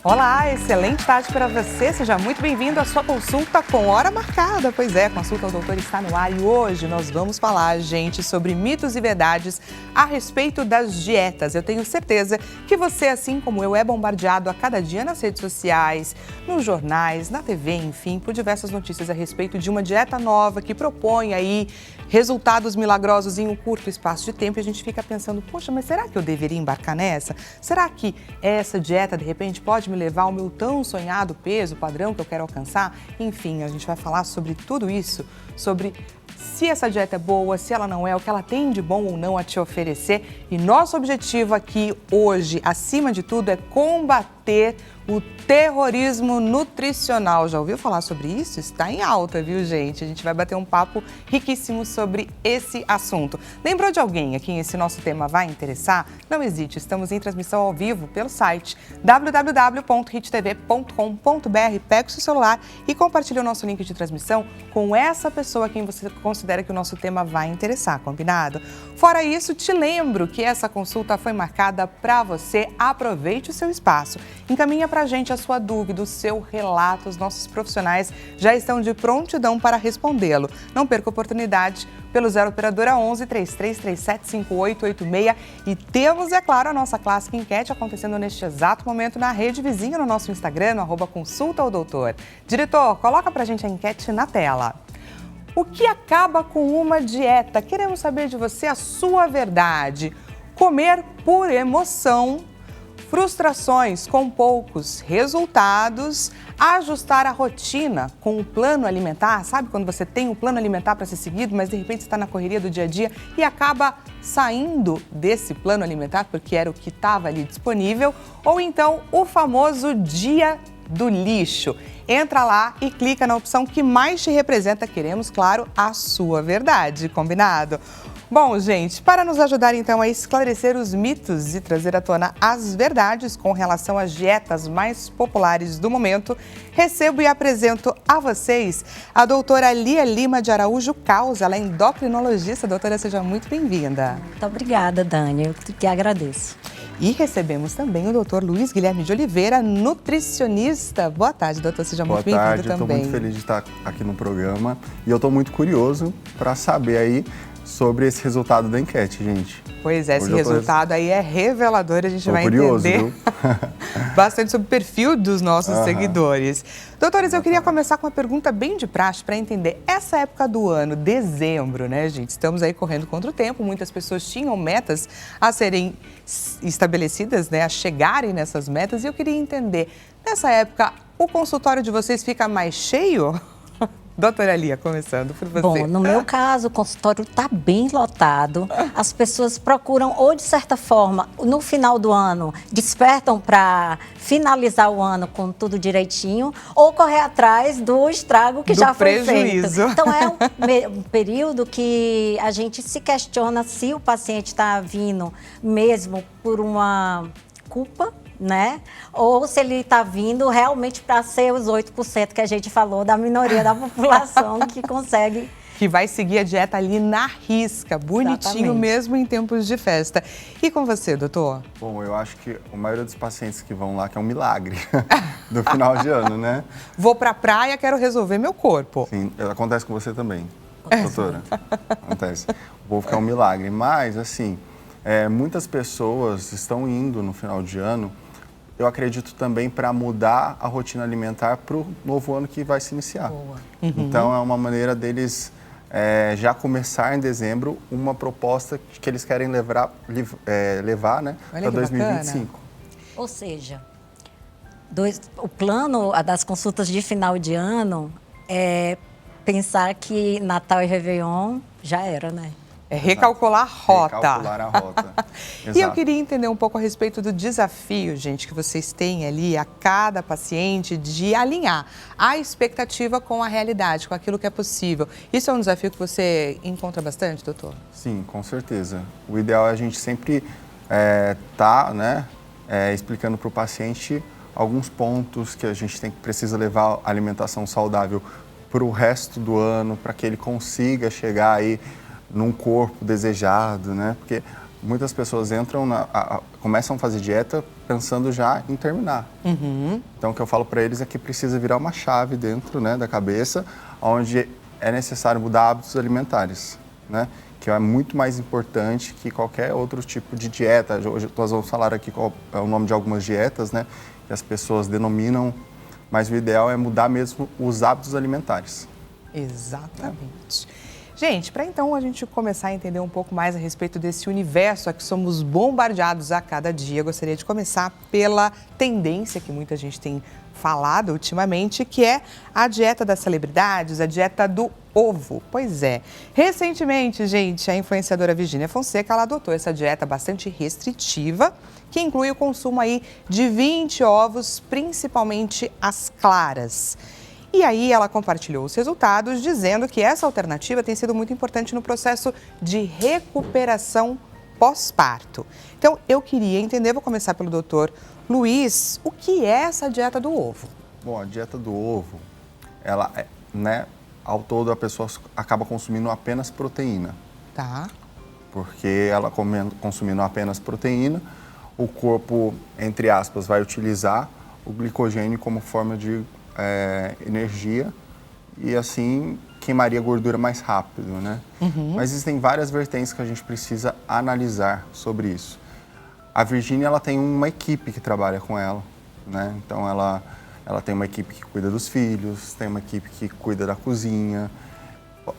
Olá, excelente tarde para você. Seja muito bem-vindo à sua consulta com hora marcada. Pois é, a consulta ao doutor está no ar e hoje nós vamos falar, gente, sobre mitos e verdades a respeito das dietas. Eu tenho certeza que você, assim como eu, é bombardeado a cada dia nas redes sociais, nos jornais, na TV, enfim, por diversas notícias a respeito de uma dieta nova que propõe aí resultados milagrosos em um curto espaço de tempo e a gente fica pensando, poxa, mas será que eu deveria embarcar nessa? Será que essa dieta, de repente, pode me levar ao meu tão sonhado peso, padrão que eu quero alcançar? Enfim, a gente vai falar sobre tudo isso, sobre se essa dieta é boa, se ela não é, o que ela tem de bom ou não a te oferecer. E nosso objetivo aqui hoje, acima de tudo, é combater o terrorismo nutricional. Já ouviu falar sobre isso? Está em alta, viu, gente? A gente vai bater um papo riquíssimo sobre esse assunto. Lembrou de alguém a quem esse nosso tema vai interessar? Não hesite, estamos em transmissão ao vivo pelo site www.hittv.com.br. Pega o seu celular e compartilha o nosso link de transmissão com essa pessoa a quem você considera que o nosso tema vai interessar, combinado? Fora isso, te lembro que essa consulta foi marcada para você. Aproveite o seu espaço. Encaminha para a gente a sua dúvida, o seu relato. Os nossos profissionais já estão de prontidão para respondê-lo. Não perca a oportunidade pelo 0 Operadora 11 3337 5886. E temos, é claro, a nossa clássica enquete acontecendo neste exato momento na rede vizinha no nosso Instagram, no @consultaodoutor. Diretor, coloca para a gente a enquete na tela. O que acaba com uma dieta? Queremos saber de você a sua verdade. Comer por emoção, frustrações com poucos resultados, ajustar a rotina com o plano alimentar. Sabe quando você tem um plano alimentar para ser seguido, mas de repente você está na correria do dia a dia e acaba saindo desse plano alimentar porque era o que estava ali disponível? Ou então o famoso dia do lixo. Entra lá e clica na opção que mais te representa. Queremos, claro, a sua verdade, combinado? Bom, gente, para nos ajudar então a esclarecer os mitos e trazer à tona as verdades com relação às dietas mais populares do momento, recebo e apresento a vocês a doutora Lia Lima de Araújo Causa, ela é endocrinologista. Doutora, seja muito bem-vinda. Muito obrigada, Dani, eu que agradeço. E recebemos também o doutor Luiz Guilherme de Oliveira, nutricionista. Boa tarde, doutor, seja muito bem-vindo também. Boa tarde, eu estou muito feliz de estar aqui no programa e eu estou muito curioso para saber aí sobre esse resultado da enquete, gente. Pois é, esse resultado aí é revelador, a gente vai entender bastante sobre o perfil dos nossos seguidores. Doutores, eu queria começar com uma pergunta bem de praxe para entender. Essa época do ano, dezembro, né, gente? Estamos aí correndo contra o tempo, muitas pessoas tinham metas a serem estabelecidas, né, a chegarem nessas metas, e eu queria entender, nessa época, o consultório de vocês fica mais cheio? Doutora Lia, começando por você. Bom, no meu caso, o consultório está bem lotado. As pessoas procuram, ou de certa forma, no final do ano, despertam para finalizar o ano com tudo direitinho, ou correr atrás do estrago que já foi feito. Então, é um período que a gente se questiona se o paciente está vindo mesmo por uma culpa, né? Ou se ele está vindo realmente para ser os 8% que a gente falou da minoria da população que consegue. Que vai seguir a dieta ali na risca, bonitinho. Exatamente. Mesmo em tempos de festa. E com você, doutor? Bom, eu acho que a maioria dos pacientes que vão lá que é um milagre do final de ano, né? Vou para a praia, quero resolver meu corpo. Sim, acontece com você também, doutora. Acontece. O povo quer um milagre, mas assim, muitas pessoas estão indo no final de ano, eu acredito também para mudar a rotina alimentar para o novo ano que vai se iniciar. Boa. Então, é uma maneira deles já começar em dezembro uma proposta que eles querem levar né, para 2025. Bacana. Ou seja, o plano das consultas de final de ano é pensar que Natal e Réveillon já era, né? É recalcular a rota. Recalcular a rota. E eu queria entender um pouco a respeito do desafio, gente, que vocês têm ali a cada paciente de alinhar a expectativa com a realidade, com aquilo que é possível. Isso é um desafio que você encontra bastante, doutor? Sim, com certeza. O ideal é a gente sempre explicando para o paciente alguns pontos que a gente precisa levar a alimentação saudável para o resto do ano, para que ele consiga chegar aí num corpo desejado, né? Porque muitas pessoas entram, começam a fazer dieta pensando já em terminar. Então, o que eu falo para eles é que precisa virar uma chave dentro, né, da cabeça, onde é necessário mudar hábitos alimentares, né, que é muito mais importante que qualquer outro tipo de dieta. Hoje nós vamos falar aqui qual é o nome de algumas dietas, né, que as pessoas denominam, mas o ideal é mudar mesmo os hábitos alimentares. Exatamente. Gente, para então a gente começar a entender um pouco mais a respeito desse universo a que somos bombardeados a cada dia, eu gostaria de começar pela tendência que muita gente tem falado ultimamente, que é a dieta das celebridades, a dieta do ovo. Pois é, recentemente, gente, a influenciadora Virgínia Fonseca, ela adotou essa dieta bastante restritiva, que inclui o consumo aí de 20 ovos, principalmente as claras. E aí ela compartilhou os resultados, dizendo que essa alternativa tem sido muito importante no processo de recuperação pós-parto. Então, eu queria entender, vou começar pelo doutor Luiz, o que é essa dieta do ovo? Bom, a dieta do ovo, ela, né, ao todo a pessoa acaba consumindo apenas proteína. Tá. Porque ela consumindo apenas proteína, o corpo, entre aspas, vai utilizar o glicogênio como forma de energia e assim queimaria gordura mais rápido, né? Mas existem várias vertentes que a gente precisa analisar sobre isso. A Virgínia, ela tem uma equipe que trabalha com ela, né? Então ela tem uma equipe que cuida dos filhos, tem uma equipe que cuida da cozinha.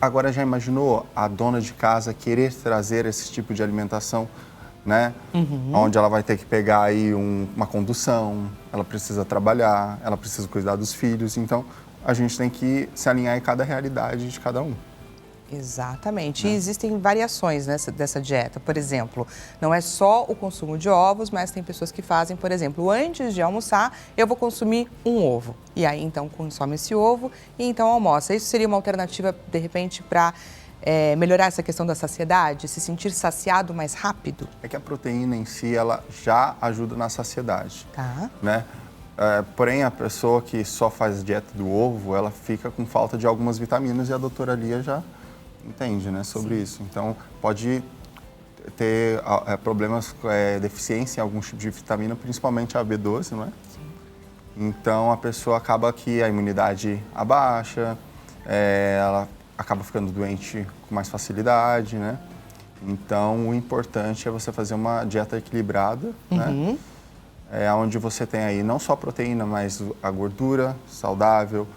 Agora já imaginou a dona de casa querer trazer esse tipo de alimentação, né? Onde ela vai ter que pegar aí uma condução, ela precisa trabalhar, ela precisa cuidar dos filhos, então a gente tem que se alinhar em cada realidade de cada um. Exatamente. E existem variações dessa dieta. Por exemplo, não é só o consumo de ovos, mas tem pessoas que fazem, por exemplo, antes de almoçar, eu vou consumir um ovo. E aí, então, consome esse ovo e então almoça. Isso seria uma alternativa, de repente, para melhorar essa questão da saciedade, se sentir saciado mais rápido? É que a proteína em si, ela já ajuda na saciedade, Tá. né? Porém, a pessoa que só faz dieta do ovo, ela fica com falta de algumas vitaminas e a doutora Lia já entende, né, sobre isso. Então, pode ter problemas, deficiência em algum tipo de vitamina, principalmente a B12, não é? Sim. Então, a pessoa acaba que a imunidade abaixa, ela acaba ficando doente com mais facilidade, né? Então, o importante é você fazer uma dieta equilibrada, né? Onde você tem aí não só a proteína, mas a gordura saudável,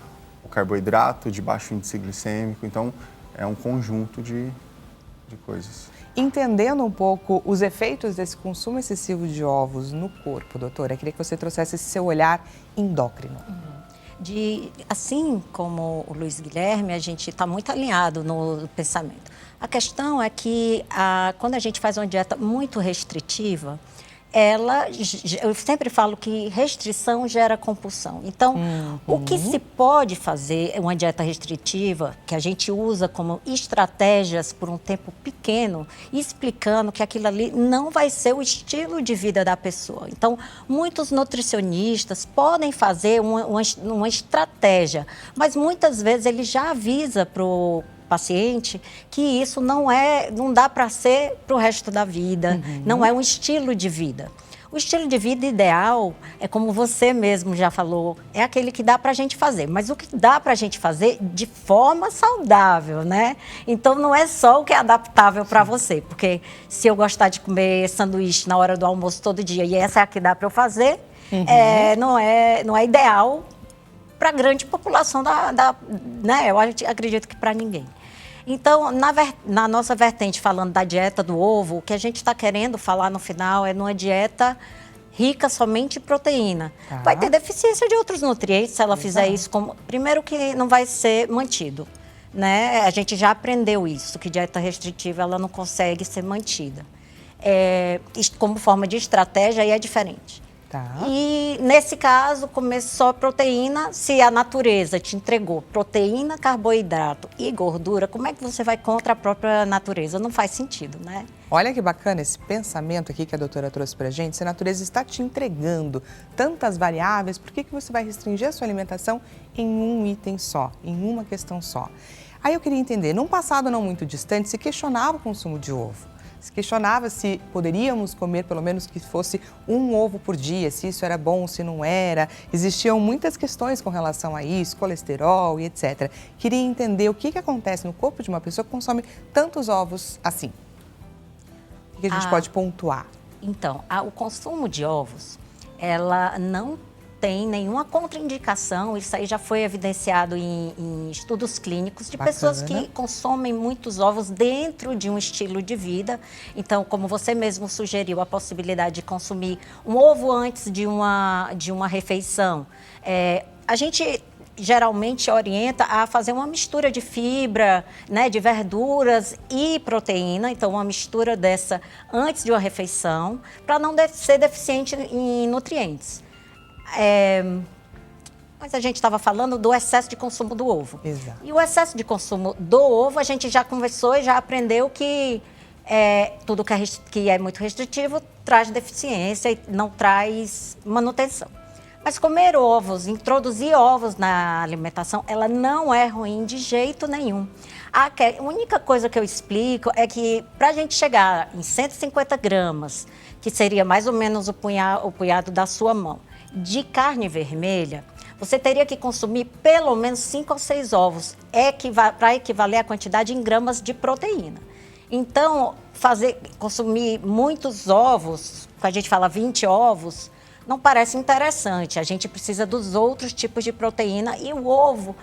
o carboidrato de baixo índice glicêmico. Então, é um conjunto de coisas. Entendendo um pouco os efeitos desse consumo excessivo de ovos no corpo, doutora, eu queria que você trouxesse esse seu olhar endócrino. Assim como o Luiz Guilherme, a gente está muito alinhado no pensamento. A questão é que quando a gente faz uma dieta muito restritiva, eu sempre falo que restrição gera compulsão. Então, o que se pode fazer, uma dieta restritiva, que a gente usa como estratégias por um tempo pequeno, explicando que aquilo ali não vai ser o estilo de vida da pessoa. Então, muitos nutricionistas podem fazer uma estratégia, mas muitas vezes ele já avisa para o paciente que isso não dá para ser para o resto da vida, não é um estilo de vida. O estilo de vida ideal é, como você mesmo já falou, é aquele que dá para a gente fazer, mas o que dá para a gente fazer de forma saudável, né? Então não é só o que é adaptável para você, porque se eu gostar de comer sanduíche na hora do almoço todo dia e essa é a que dá para eu fazer, não é ideal para a grande população né? Eu acredito que para ninguém. Então, na nossa vertente, falando da dieta do ovo, o que a gente está querendo falar no final é numa dieta rica somente em proteína. Tá. Vai ter deficiência de outros nutrientes se ela fizer isso. Primeiro que não vai ser mantido, né? A gente já aprendeu isso, que dieta restritiva ela não consegue ser mantida. Como forma de estratégia, aí é diferente. Tá. E, nesse caso, comer só proteína, se a natureza te entregou proteína, carboidrato e gordura, como é que você vai contra a própria natureza? Não faz sentido, né? Olha que bacana esse pensamento aqui que a doutora trouxe pra gente. Se a natureza está te entregando tantas variáveis, por que você vai restringir a sua alimentação em um item só, em uma questão só? Aí eu queria entender, num passado não muito distante, se questionava o consumo de ovo. se questionava se poderíamos comer pelo menos que fosse um ovo por dia, se isso era bom, se não era. Existiam muitas questões com relação a isso, colesterol e etc. Queria entender o que acontece no corpo de uma pessoa que consome tantos ovos assim. O que a gente pode pontuar? Então, o consumo de ovos, ela não tem nenhuma contraindicação, isso aí já foi evidenciado em estudos clínicos de pessoas que consomem muitos ovos dentro de um estilo de vida. Então, como você mesmo sugeriu, a possibilidade de consumir um ovo antes de uma refeição. A gente geralmente orienta a fazer uma mistura de fibra, né, de verduras e proteína, então uma mistura dessa antes de uma refeição, para não ser deficiente em nutrientes. Mas a gente estava falando do excesso de consumo do ovo. Exato. E o excesso de consumo do ovo, a gente já conversou e já aprendeu que tudo que é muito restritivo traz deficiência e não traz manutenção. Mas comer ovos, introduzir ovos na alimentação, ela não é ruim de jeito nenhum. A única coisa que eu explico é que para a gente chegar em 150 gramas, que seria mais ou menos o punhado da sua mão, de carne vermelha, você teria que consumir pelo menos 5 ou 6 ovos, para equivaler à quantidade em gramas de proteína. Então, consumir muitos ovos, a gente fala 20 ovos, não parece interessante. A gente precisa dos outros tipos de proteína e o ovo,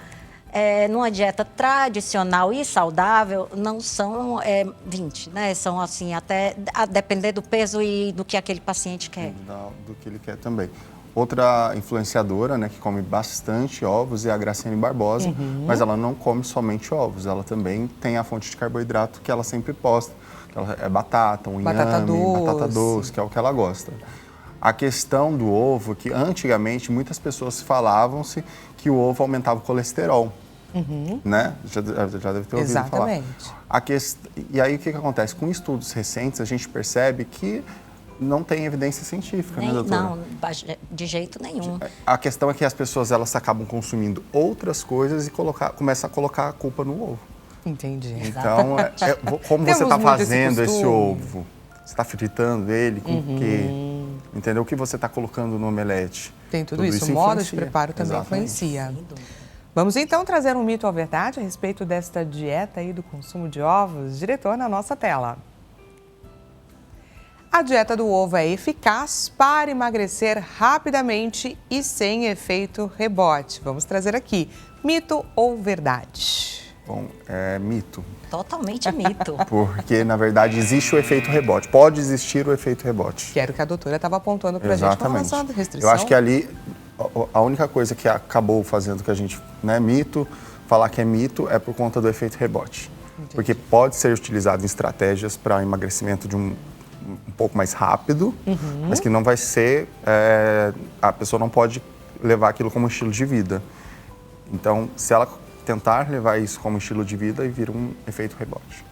numa dieta tradicional e saudável, não são 20, né? São assim, até a depender do peso e do que aquele paciente quer. Do que ele quer também. Outra influenciadora, né, que come bastante ovos é a Graciane Barbosa, mas ela não come somente ovos, ela também tem a fonte de carboidrato que ela sempre posta, que é batata, inhame, batata doce, que é o que ela gosta. A questão do ovo, que antigamente muitas pessoas falavam-se que o ovo aumentava o colesterol, né? Já deve ter ouvido falar. E aí o que acontece? Com estudos recentes a gente percebe que não tem evidência científica, né, doutora? Não, de jeito nenhum. A questão é que as pessoas elas acabam consumindo outras coisas e começam a colocar a culpa no ovo. Entendi. Então, como você está fazendo esse ovo? Você está fritando ele com o quê? Entendeu? O que você está colocando no omelete? Tem tudo isso. O modo de preparo também influencia. Vamos então trazer um mito ou verdade a respeito desta dieta aí do consumo de ovos. Diretor, na nossa tela. A dieta do ovo é eficaz para emagrecer rapidamente e sem efeito rebote. Vamos trazer aqui, mito ou verdade? Bom, é mito. Totalmente mito. Porque, na verdade, existe o efeito rebote. Pode existir o efeito rebote. Que era o que a doutora estava apontando para a gente com relação à restrição. Eu acho que ali, a única coisa que acabou fazendo que a gente, né, mito, falar que é mito, é por conta do efeito rebote. Entendi. Porque pode ser utilizado em estratégias para emagrecimento de um pouco mais rápido, mas que não vai ser, a pessoa não pode levar aquilo como estilo de vida. Então, se ela tentar levar isso como estilo de vida, vira um efeito rebote.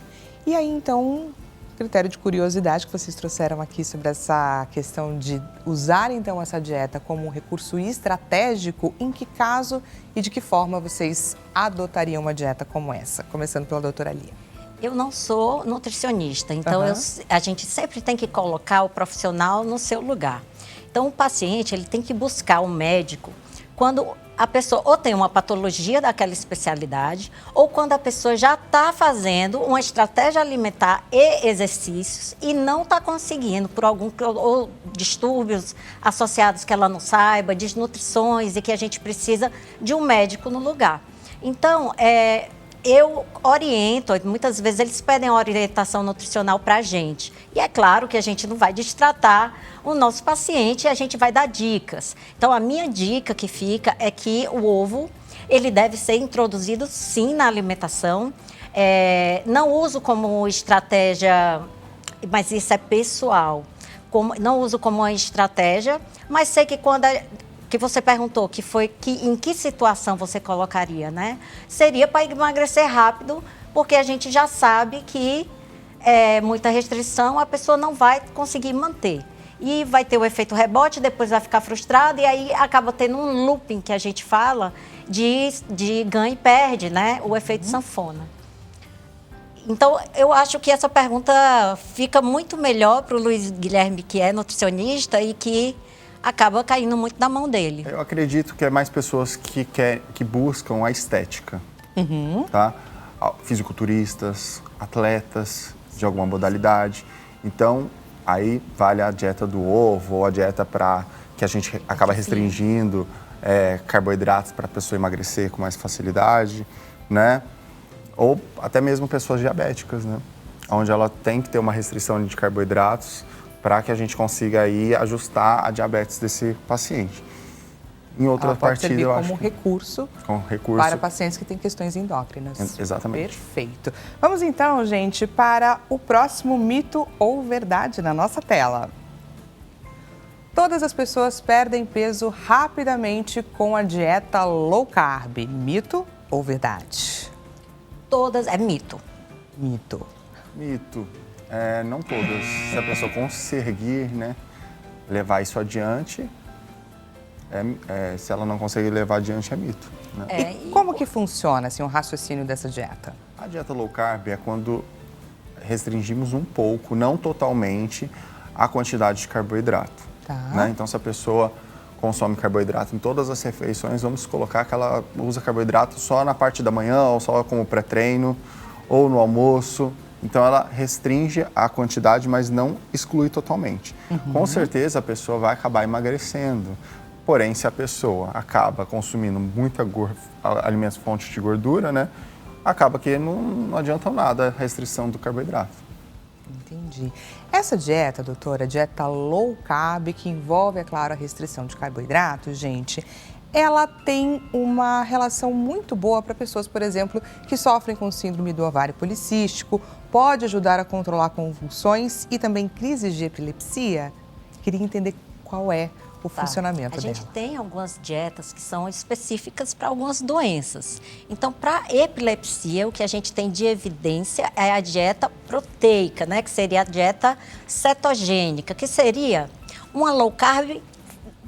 E aí, então, critério de curiosidade que vocês trouxeram aqui sobre essa questão de usar, então, essa dieta como um recurso estratégico, em que caso e de que forma vocês adotariam uma dieta como essa? Começando pela doutora Lia. Eu não sou nutricionista, então a gente sempre tem que colocar o profissional no seu lugar. Então, o paciente ele tem que buscar um médico quando a pessoa ou tem uma patologia daquela especialidade ou quando a pessoa já está fazendo uma estratégia alimentar e exercícios e não está conseguindo por ou distúrbios associados que ela não saiba, desnutrições e que a gente precisa de um médico no lugar. Então, eu oriento, muitas vezes eles pedem orientação nutricional para a gente. E é claro que a gente não vai destratar o nosso paciente e a gente vai dar dicas. Então, a minha dica que fica é que o ovo, ele deve ser introduzido sim na alimentação. Não uso como estratégia, mas isso é pessoal. Não uso como uma estratégia, mas sei que quando... que você perguntou, que foi em que situação você colocaria, né? Seria para emagrecer rápido, porque a gente já sabe que muita restrição a pessoa não vai conseguir manter. E vai ter o efeito rebote, depois vai ficar frustrada e aí acaba tendo um looping que a gente fala de ganha e perde, né? O efeito sanfona. Então, eu acho que essa pergunta fica muito melhor para o Luiz Guilherme, que é nutricionista e que acaba caindo muito na mão dele. Eu acredito que é mais pessoas que buscam a estética, tá? Fisiculturistas, atletas de alguma modalidade. Então, aí vale a dieta do ovo ou a dieta que a gente acaba restringindo carboidratos para a pessoa emagrecer com mais facilidade, né? Ou até mesmo pessoas diabéticas, né? Onde ela tem que ter uma restrição de carboidratos para que a gente consiga aí ajustar a diabetes desse paciente. Em outra partida, eu acho como recurso para pacientes que têm questões endócrinas. Exatamente. Perfeito. Vamos então, gente, para o próximo mito ou verdade na nossa tela. Todas as pessoas perdem peso rapidamente com a dieta low carb. Mito ou verdade? Todas, é mito. Mito. Mito. Não todas. Se a pessoa conseguir, né, levar isso adiante, se ela não conseguir levar adiante, é mito. Né? E como que funciona assim, o raciocínio dessa dieta? A dieta low carb é quando restringimos um pouco, não totalmente, a quantidade de carboidrato. Tá. Né? Então, se a pessoa consome carboidrato em todas as refeições, vamos colocar que ela usa carboidrato só na parte da manhã, ou só como pré-treino, ou no almoço. Então, ela restringe a quantidade, mas não exclui totalmente. Com certeza, a pessoa vai acabar emagrecendo. Porém, se a pessoa acaba consumindo muita alimentos fontes de gordura, né, acaba que não adianta nada a restrição do carboidrato. Entendi. Essa dieta, doutora, dieta low carb, que envolve, é claro, a restrição de carboidratos, gente, ela tem uma relação muito boa para pessoas, por exemplo, que sofrem com síndrome do ovário policístico, pode ajudar a controlar convulsões e também crises de epilepsia? Queria entender qual é o funcionamento dela. A gente tem algumas dietas que são específicas para algumas doenças. Então, para epilepsia, o que a gente tem de evidência é a dieta proteica, né? Que seria a dieta cetogênica, que seria uma low carb,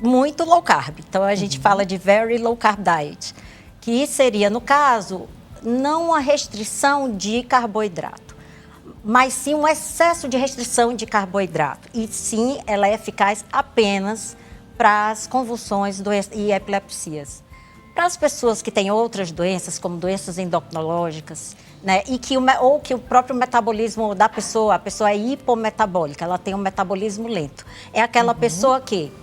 muito low carb. Então, a gente fala de very low carb diet, que seria, no caso, não uma restrição de carboidrato, mas sim um excesso de restrição de carboidrato. E sim, ela é eficaz apenas para as convulsões e epilepsias. Para as pessoas que têm outras doenças, como doenças endocrinológicas, né, ou que o próprio metabolismo da pessoa, a pessoa é hipometabólica, ela tem um metabolismo lento. É aquela pessoa que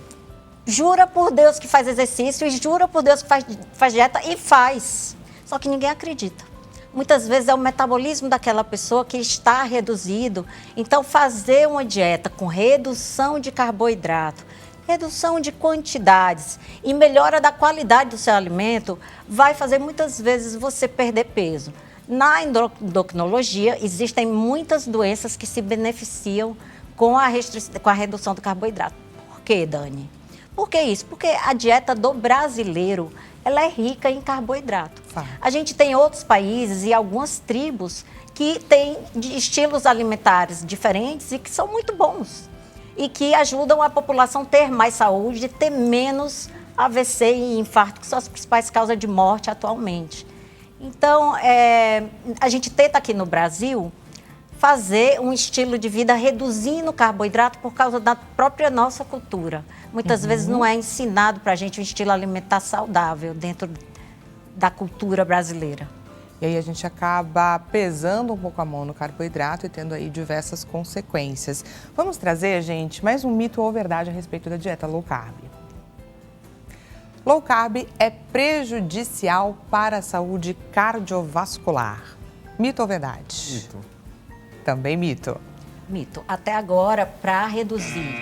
jura por Deus que faz exercício e jura por Deus que faz dieta e faz. Só que ninguém acredita. Muitas vezes é o metabolismo daquela pessoa que está reduzido. Então, fazer uma dieta com redução de carboidrato, redução de quantidades e melhora da qualidade do seu alimento vai fazer muitas vezes você perder peso. Na endocrinologia, existem muitas doenças que se beneficiam com a redução do carboidrato. Por quê, Dani? Por que isso? Porque a dieta do brasileiro, ela é rica em carboidrato. A gente tem outros países e algumas tribos que têm estilos alimentares diferentes e que são muito bons e que ajudam a população a ter mais saúde, ter menos AVC e infarto, que são as principais causas de morte atualmente. Então, a gente tenta aqui no Brasil fazer um estilo de vida reduzindo o carboidrato por causa da própria nossa cultura. Muitas vezes não é ensinado para a gente um estilo alimentar saudável dentro da cultura brasileira. E aí a gente acaba pesando um pouco a mão no carboidrato e tendo aí diversas consequências. Vamos trazer, gente, mais um mito ou verdade a respeito da dieta low carb. Low carb é prejudicial para a saúde cardiovascular. Mito ou verdade? Mito. Também mito. Mito. Até agora, para reduzir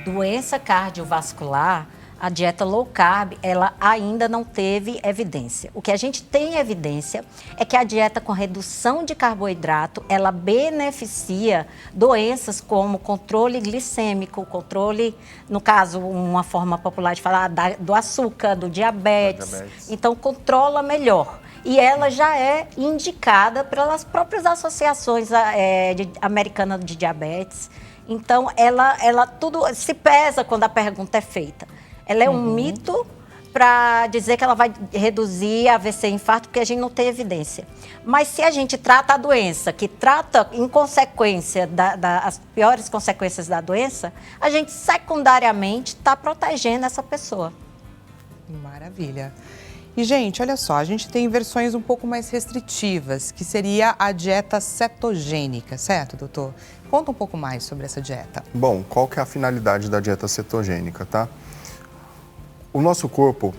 doença cardiovascular, a dieta low carb, ela ainda não teve evidência. O que a gente tem evidência é que a dieta com redução de carboidrato, ela beneficia doenças como controle glicêmico, controle, no caso, uma forma popular de falar, do açúcar, do diabetes. Então, controla melhor. E ela já é indicada pelas próprias associações americanas de diabetes. Então, ela tudo se pesa quando a pergunta é feita. Ela é um mito para dizer que ela vai reduzir AVC e infarto, porque a gente não tem evidência. Mas se a gente trata a doença, que trata em consequência as piores consequências da doença, a gente secundariamente está protegendo essa pessoa. Maravilha. E, gente, olha só, a gente tem versões um pouco mais restritivas, que seria a dieta cetogênica, certo, doutor? Conta um pouco mais sobre essa dieta. Bom, qual que é a finalidade da dieta cetogênica, tá? O nosso corpo,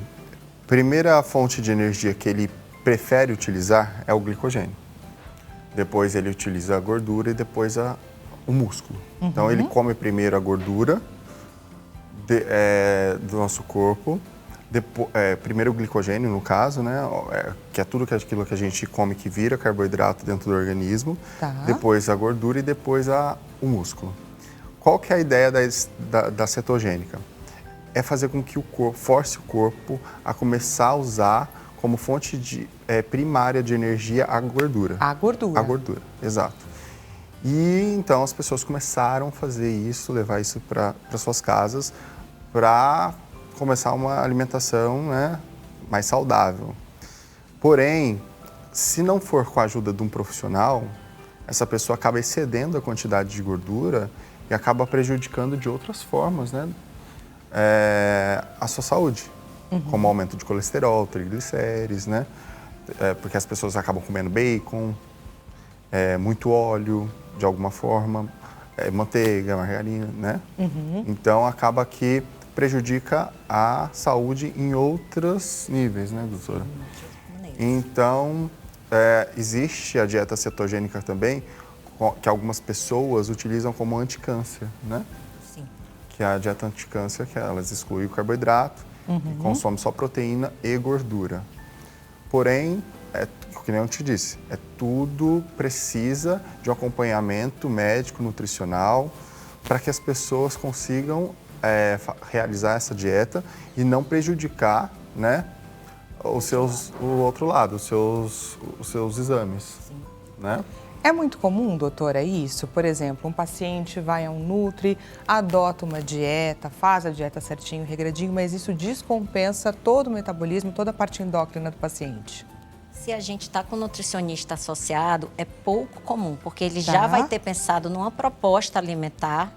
primeira fonte de energia que ele prefere utilizar é o glicogênio. Depois ele utiliza a gordura e depois o músculo. Então ele come primeiro a gordura do nosso corpo, primeiro o glicogênio, no caso, né? Que é tudo aquilo que a gente come que vira carboidrato dentro do organismo. Tá. Depois a gordura e depois o músculo. Qual que é a ideia da cetogênica? É fazer com que o corpo, force o corpo a começar a usar como fonte primária de energia a gordura. A gordura. A gordura, exato. E então as pessoas começaram a fazer isso, levar isso para suas casas, para começar uma alimentação, né, mais saudável. Porém, se não for com a ajuda de um profissional, essa pessoa acaba excedendo a quantidade de gordura e acaba prejudicando de outras formas, né, a sua saúde, como aumento de colesterol, triglicérides, né, porque as pessoas acabam comendo bacon, muito óleo, de alguma forma, manteiga, margarina, né? Então acaba que prejudica a saúde em outros níveis, né, doutora? Então, existe a dieta cetogênica também, que algumas pessoas utilizam como anticâncer, né? Sim. Que é a dieta anticâncer, que elas excluem o carboidrato e consomem só proteína e gordura. Porém, que nem eu te disse, tudo precisa de um acompanhamento médico, nutricional, para que as pessoas consigam realizar essa dieta e não prejudicar, né, o outro lado, os seus exames. Sim. Né? É muito comum, doutora, isso? Por exemplo, um paciente vai a um nutri, adota uma dieta, faz a dieta certinho, regradinho, mas isso descompensa todo o metabolismo, toda a parte endócrina do paciente. Se a gente está com um nutricionista associado, é pouco comum, porque ele já vai ter pensado numa proposta alimentar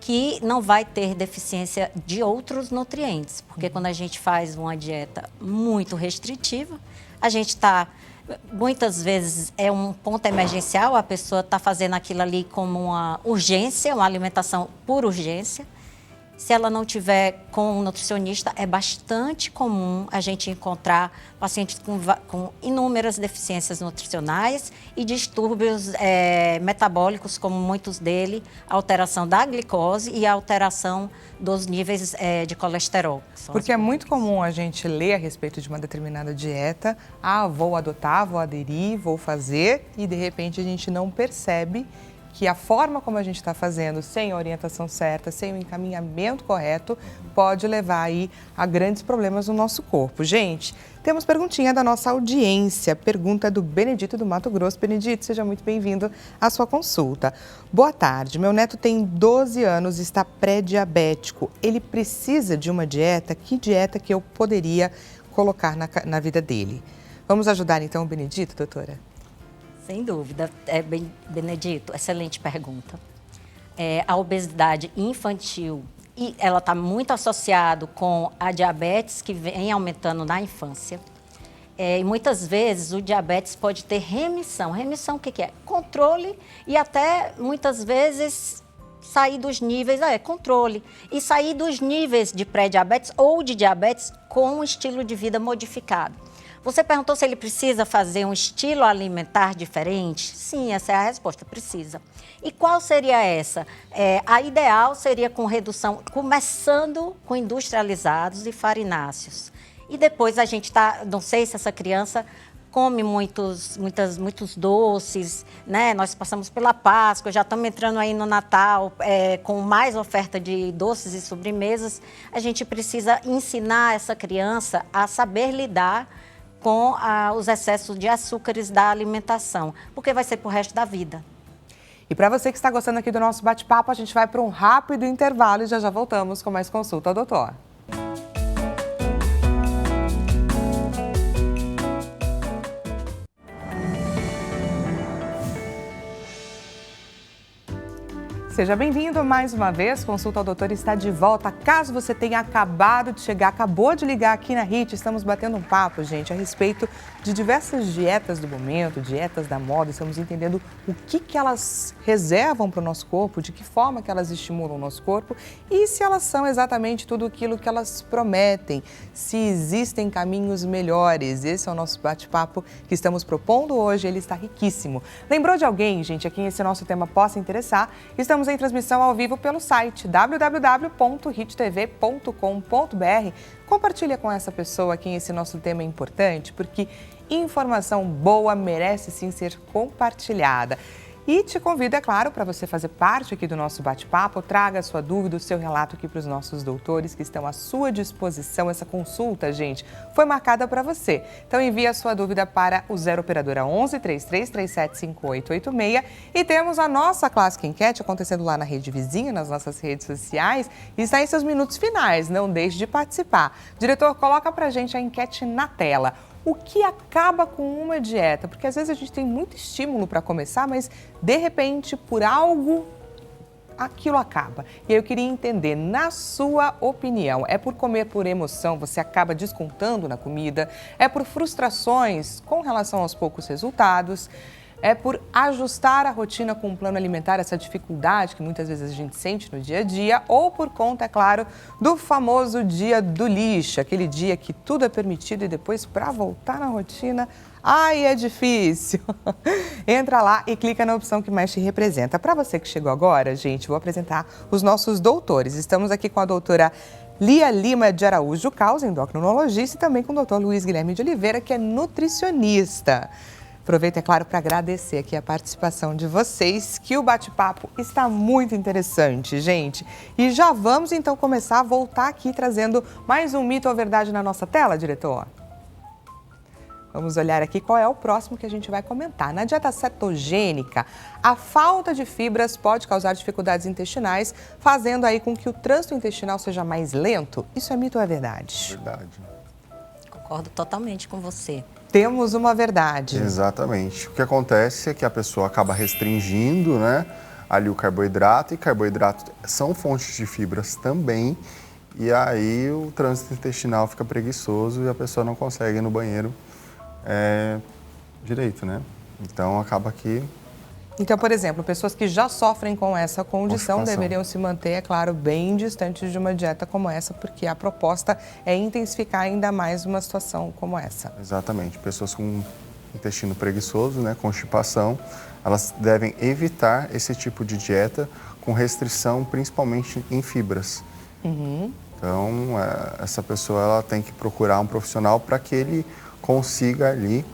que não vai ter deficiência de outros nutrientes. Porque quando a gente faz uma dieta muito restritiva, a gente está... Muitas vezes é um ponto emergencial, a pessoa está fazendo aquilo ali como uma urgência, uma alimentação por urgência. Se ela não tiver com um nutricionista, é bastante comum a gente encontrar pacientes com inúmeras deficiências nutricionais e distúrbios metabólicos, como muitos deles, a alteração da glicose e a alteração dos níveis de colesterol. Porque é muito comum a gente ler a respeito de uma determinada dieta, vou adotar, vou aderir, vou fazer, e de repente a gente não percebe que a forma como a gente está fazendo, sem a orientação certa, sem o encaminhamento correto, pode levar aí a grandes problemas no nosso corpo. Gente, temos perguntinha da nossa audiência. Pergunta do Benedito do Mato Grosso. Benedito, seja muito bem-vindo à sua consulta. Boa tarde, meu neto tem 12 anos e está pré-diabético. Ele precisa de uma dieta? Que dieta que eu poderia colocar na vida dele? Vamos ajudar então o Benedito, doutora? Sem dúvida. Benedito, excelente pergunta. A obesidade infantil, e ela está muito associada com a diabetes que vem aumentando na infância. E muitas vezes o diabetes pode ter remissão. Remissão o que é? Controle e até muitas vezes sair dos níveis, controle. E sair dos níveis de pré-diabetes ou de diabetes com um estilo de vida modificado. Você perguntou se ele precisa fazer um estilo alimentar diferente? Sim, essa é a resposta, precisa. E qual seria essa? A ideal seria com redução, começando com industrializados e farináceos. E depois a gente não sei se essa criança come muitos doces, né? Nós passamos pela Páscoa, já estamos entrando aí no Natal com mais oferta de doces e sobremesas. A gente precisa ensinar essa criança a saber lidar com os excessos de açúcares da alimentação, porque vai ser pro resto da vida. E para você que está gostando aqui do nosso bate-papo, a gente vai para um rápido intervalo e já voltamos com mais consulta ao doutor. Seja bem-vindo mais uma vez. Consulta ao Doutor está de volta. Caso você tenha acabado de chegar, acabou de ligar aqui na HIT, estamos batendo um papo, gente, a respeito de diversas dietas do momento, dietas da moda. Estamos entendendo o que elas reservam para o nosso corpo, de que forma que elas estimulam o nosso corpo e se elas são exatamente tudo aquilo que elas prometem, se existem caminhos melhores. Esse é o nosso bate-papo que estamos propondo hoje, ele está riquíssimo. Lembrou de alguém, gente, a quem esse nosso tema possa interessar? Estamos em transmissão ao vivo pelo site www.hittv.com.br. Compartilha com essa pessoa a quem esse nosso tema é importante, porque informação boa merece sim ser compartilhada. E te convido, é claro, para você fazer parte aqui do nosso bate-papo. Traga a sua dúvida, o seu relato aqui para os nossos doutores que estão à sua disposição. Essa consulta, gente, foi marcada para você. Então envie a sua dúvida para o 0 operadora 11 3337 5886 e temos a nossa clássica enquete acontecendo lá na Rede Vizinha, nas nossas redes sociais. E está em seus minutos finais, não deixe de participar. Diretor, coloca para a gente a enquete na tela. O que acaba com uma dieta? Porque às vezes a gente tem muito estímulo para começar, mas de repente, por algo, aquilo acaba. E eu queria entender, na sua opinião, é por comer por emoção, você acaba descontando na comida? É por frustrações com relação aos poucos resultados? É por ajustar a rotina com um plano alimentar, essa dificuldade que muitas vezes a gente sente no dia a dia, ou por conta, é claro, do famoso dia do lixo, aquele dia que tudo é permitido e depois para voltar na rotina, ai, é difícil. Entra lá e clica na opção que mais te representa. Para você que chegou agora, gente, vou apresentar os nossos doutores. Estamos aqui com a doutora Lia Lima de Araújo Causa, endocrinologista, e também com o doutor Luiz Guilherme de Oliveira, que é nutricionista. Aproveito, é claro, para agradecer aqui a participação de vocês, que o bate-papo está muito interessante, gente. E já vamos, então, começar a voltar aqui trazendo mais um mito ou verdade na nossa tela, diretor? Vamos olhar aqui qual é o próximo que a gente vai comentar. Na dieta cetogênica, a falta de fibras pode causar dificuldades intestinais, fazendo aí com que o trânsito intestinal seja mais lento. Isso é mito ou é verdade? Verdade. Concordo totalmente com você. Temos uma verdade. Exatamente. O que acontece é que a pessoa acaba restringindo, né, ali o carboidrato, e carboidrato são fontes de fibras também, e aí o trânsito intestinal fica preguiçoso e a pessoa não consegue ir no banheiro direito, né? Então acaba que... Então, por exemplo, pessoas que já sofrem com essa condição deveriam se manter, é claro, bem distantes de uma dieta como essa, porque a proposta é intensificar ainda mais uma situação como essa. Exatamente. Pessoas com intestino preguiçoso, né, constipação, elas devem evitar esse tipo de dieta com restrição, principalmente em fibras. Então, essa pessoa ela tem que procurar um profissional para que ele consiga ali,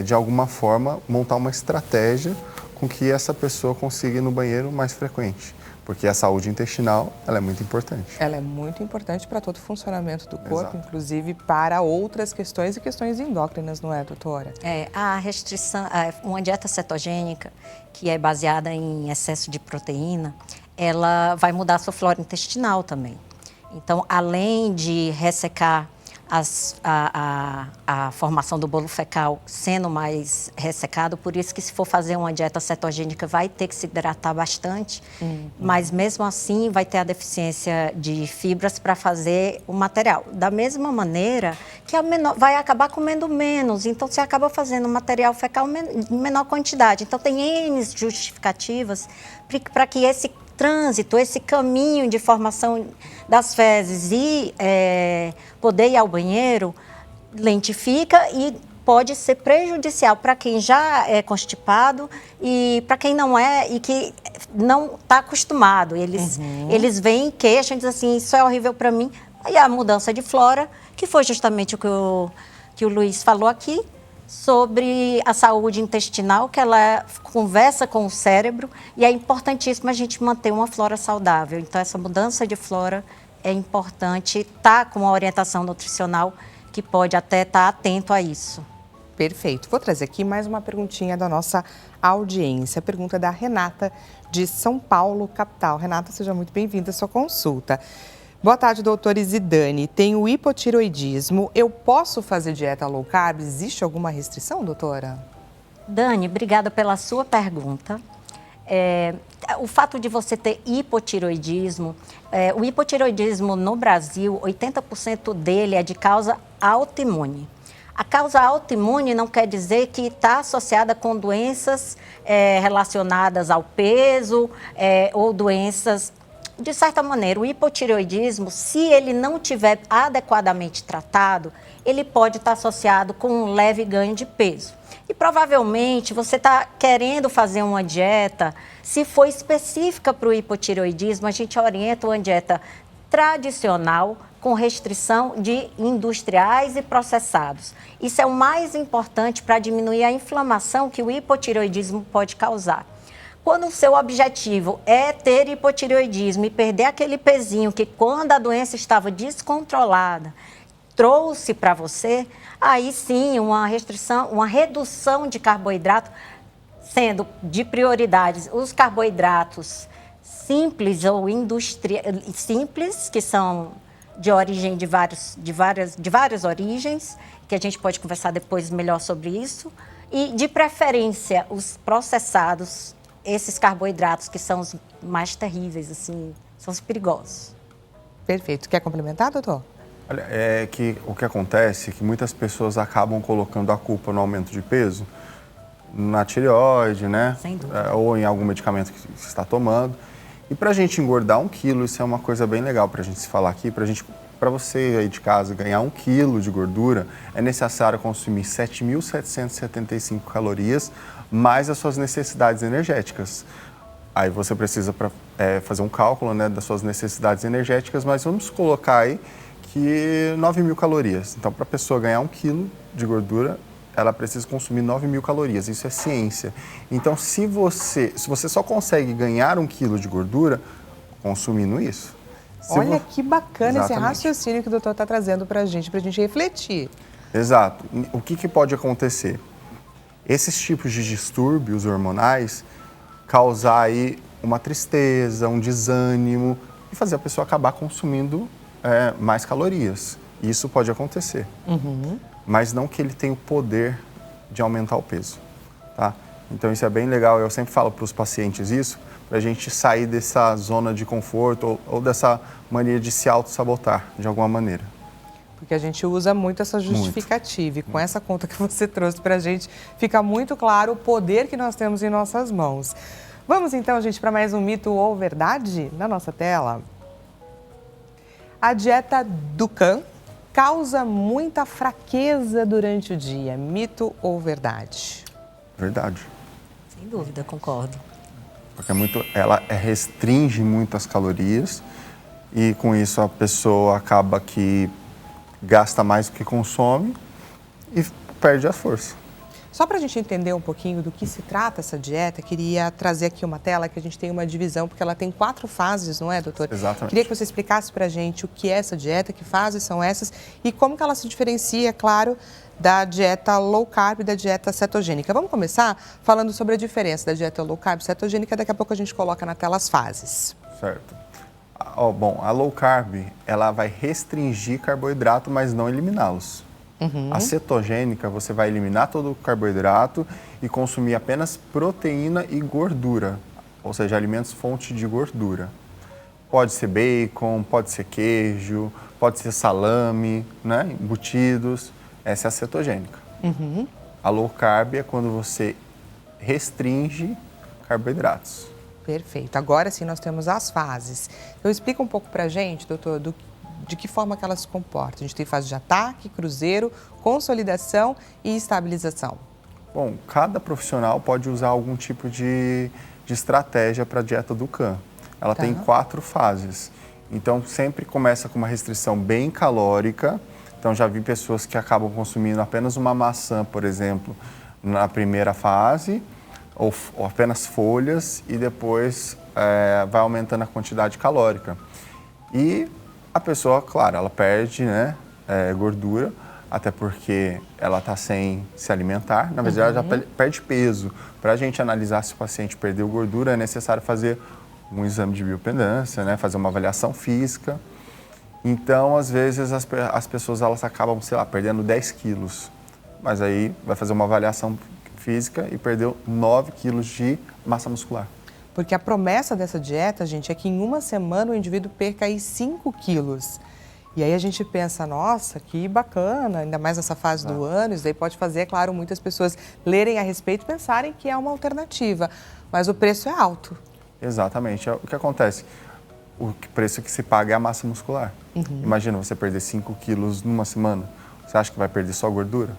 de alguma forma, montar uma estratégia com que essa pessoa consiga ir no banheiro mais frequente. Porque a saúde intestinal, ela é muito importante. Ela é muito importante para todo o funcionamento do corpo, Exato. Inclusive para outras questões e questões endócrinas, não é, doutora? A restrição, uma dieta cetogênica, que é baseada em excesso de proteína, ela vai mudar a sua flora intestinal também. Então, além de ressecar a formação do bolo fecal sendo mais ressecado, por isso que se for fazer uma dieta cetogênica vai ter que se hidratar bastante, mas mesmo assim vai ter a deficiência de fibras para fazer o material. Da mesma maneira que vai acabar comendo menos, então você acaba fazendo material fecal em menor quantidade. Então tem N justificativas para que esse trânsito, esse caminho de formação das fezes e poder ir ao banheiro, lentifica e pode ser prejudicial para quem já é constipado e para quem não é e que não está acostumado. Eles vêm e queixam, dizem assim, isso é horrível para mim. E a mudança de flora, que foi justamente o que o Luiz falou aqui, sobre a saúde intestinal, que ela conversa com o cérebro e é importantíssimo a gente manter uma flora saudável. Então, essa mudança de flora é importante, estar com uma orientação nutricional que pode até estar atento a isso. Perfeito. Vou trazer aqui mais uma perguntinha da nossa audiência. A pergunta da Renata, de São Paulo, capital. Renata, seja muito bem-vinda à sua consulta. Boa tarde, doutora Isidane. Tenho hipotiroidismo. Eu posso fazer dieta low carb? Existe alguma restrição, doutora? Dani, obrigada pela sua pergunta. O fato de você ter hipotireoidismo, o hipotireoidismo no Brasil, 80% dele é de causa autoimune. A causa autoimune não quer dizer que está associada com doenças relacionadas ao peso ou doenças. De certa maneira, o hipotireoidismo, se ele não tiver adequadamente tratado, ele pode estar associado com um leve ganho de peso. E provavelmente você está querendo fazer uma dieta, se for específica para o hipotireoidismo, a gente orienta uma dieta tradicional com restrição de industriais e processados. Isso é o mais importante para diminuir a inflamação que o hipotireoidismo pode causar. Quando o seu objetivo é ter hipotireoidismo e perder aquele pezinho que quando a doença estava descontrolada, trouxe para você, aí sim uma redução de carboidrato, sendo de prioridades os carboidratos simples ou simples, que são de origem de várias origens, que a gente pode conversar depois melhor sobre isso, e de preferência os processados, esses carboidratos que são os mais terríveis, assim, são os perigosos. Perfeito. Quer complementar, doutor? Olha, que o que acontece é que muitas pessoas acabam colocando a culpa no aumento de peso, na tireoide, né? Sem dúvida. Ou em algum medicamento que você está tomando. E para a gente engordar 1 quilo, isso é uma coisa bem legal para a gente se falar aqui. Para você aí de casa ganhar 1 quilo de gordura, é necessário consumir 7.775 calorias, mais as suas necessidades energéticas. Aí você precisa fazer um cálculo, né, das suas necessidades energéticas, mas vamos colocar aí que 9.000 calorias. Então, para a pessoa ganhar 1 quilo de gordura, ela precisa consumir 9.000 calorias. Isso é ciência. Então, se você só consegue ganhar 1 quilo de gordura consumindo isso. Olha que bacana. Exatamente. Esse raciocínio que o doutor está trazendo para a gente refletir. Exato. O que pode acontecer? Esses tipos de distúrbios hormonais causar aí uma tristeza, um desânimo e fazer a pessoa acabar consumindo mais calorias. Isso pode acontecer. Uhum. Mas não que ele tenha o poder de aumentar o peso, tá? Então isso é bem legal, eu sempre falo para os pacientes isso, para a gente sair dessa zona de conforto ou dessa mania de se auto-sabotar, de alguma maneira. Porque a gente usa muito essa justificativa e com essa conta que você trouxe para a gente, fica muito claro o poder que nós temos em nossas mãos. Vamos então, gente, para mais um mito ou verdade na nossa tela. A dieta Dukan causa muita fraqueza durante o dia. Mito ou verdade? Verdade. Sem dúvida, concordo. Porque ela restringe muito as calorias e com isso a pessoa acaba que gasta mais do que consome e perde a força. Só para a gente entender um pouquinho do que se trata essa dieta, queria trazer aqui uma tela que a gente tem uma divisão, porque ela tem 4 fases, não é, doutor? Exatamente. Queria que você explicasse para a gente o que é essa dieta, que fases são essas e como que ela se diferencia, claro, da dieta low carb e da dieta cetogênica. Vamos começar falando sobre a diferença da dieta low carb e cetogênica, daqui a pouco a gente coloca na tela as fases. Certo. Bom, a low carb, ela vai restringir carboidrato, mas não eliminá-los. Uhum. A cetogênica, você vai eliminar todo o carboidrato e consumir apenas proteína e gordura, ou seja, alimentos fonte de gordura. Pode ser bacon, pode ser queijo, pode ser salame, né? Embutidos. Essa é a cetogênica. Uhum. A low carb é quando você restringe carboidratos. Perfeito. Agora sim nós temos as fases. Então explica um pouco pra gente, doutor, de que forma que ela se comporta. A gente tem fase de ataque, cruzeiro, consolidação e estabilização. Bom, cada profissional pode usar algum tipo de estratégia para a dieta Dukan. Ela tem 4 fases. Então, sempre começa com uma restrição bem calórica. Então, já vi pessoas que acabam consumindo apenas uma maçã, por exemplo, na primeira fase, ou apenas folhas, e depois vai aumentando a quantidade calórica. E a pessoa, claro, ela perde, né, gordura, até porque ela está sem se alimentar. Na verdade, ela já perde peso. Para a gente analisar se o paciente perdeu gordura, é necessário fazer um exame de biopendância, né, fazer uma avaliação física. Então, às vezes, as pessoas elas acabam, sei lá, perdendo 10 quilos. Mas aí vai fazer uma avaliação física e perdeu 9 quilos de massa muscular. Porque a promessa dessa dieta, gente, é que em uma semana o indivíduo perca aí 5 quilos. E aí a gente pensa, nossa, que bacana, ainda mais nessa fase do ano, isso daí pode fazer, é claro, muitas pessoas lerem a respeito e pensarem que é uma alternativa, mas o preço é alto. Exatamente. O que acontece? O preço que se paga é a massa muscular. Imagina você perder 5 quilos numa semana, você acha que vai perder só gordura?